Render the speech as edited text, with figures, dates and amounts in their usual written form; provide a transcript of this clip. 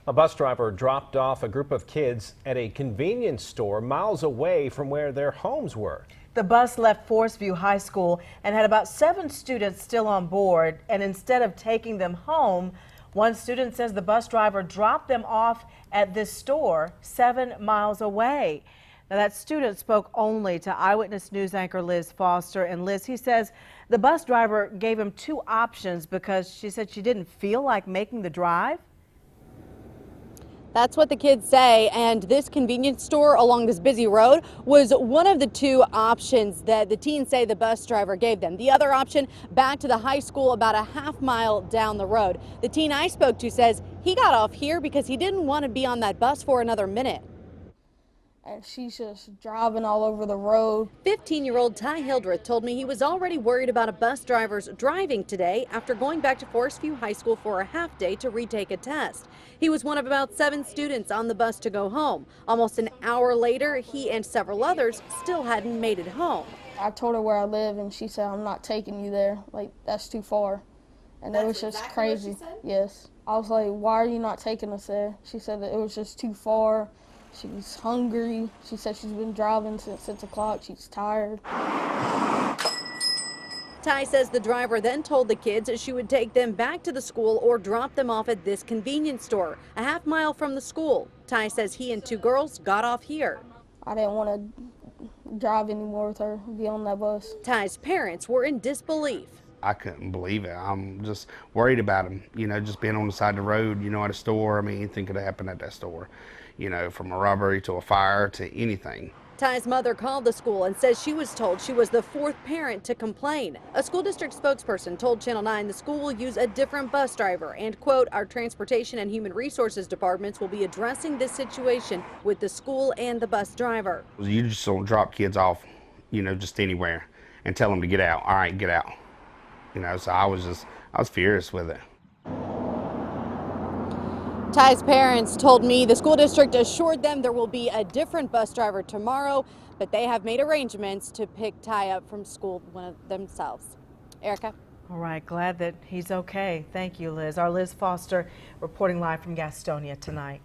A bus driver dropped off a group of kids at a convenience store miles away from where their homes were. The bus left Forest View High School and had about 7 students still on board, and instead of taking them home, one student says the bus driver dropped them off at this store 7 miles away. Now, that student spoke only to Eyewitness News anchor Liz Foster. And Liz, he says the bus driver gave him 2 options because she said she didn't feel like making the drive. That's what the kids say, and this convenience store along this busy road was one of the 2 options that the teens say the bus driver gave them. The other option, back to the high school about a half mile down the road. The teen I spoke to says he got off here because he didn't want to be on that bus for another minute. And she's just driving all over the road. 15-year-old Ty Hildreth told me he was already worried about a bus driver's driving today after going back to Forest View High School for a half day to retake a test. He was one of about 7 students on the bus to go home. Almost an hour later, he and several others still hadn't made it home. I told her where I live and she said, "I'm not taking you there. Like, that's too far." And it was just crazy. What she said? Yes. I was like, "Why are you not taking us there?" She said that it was just too far. She's hungry. She said she's been driving since 6 o'clock. She's tired. Ty says the driver then told the kids she would take them back to the school or drop them off at this convenience store, a half mile from the school. Ty says he and 2 girls got off here. I didn't want to drive anymore with her, be on that bus. Ty's parents were in disbelief. I couldn't believe it. I'm just worried about him, just being on the side of the road, at a store. I mean, anything could happen at that store, from a robbery to a fire to anything. Ty's mother called the school and says she was told she was the 4th parent to complain. A school district spokesperson told Channel 9 the school will use a different bus driver and, quote, our transportation and human resources departments will be addressing this situation with the school and the bus driver. You just don't drop kids off, just anywhere and tell them to get out. All right, get out. So I was furious with it. Ty's parents told me the school district assured them there will be a different bus driver tomorrow, but they have made arrangements to pick Ty up from school themselves. Erica. All right, glad that he's okay. Thank you, Liz. Our Liz Foster reporting live from Gastonia tonight.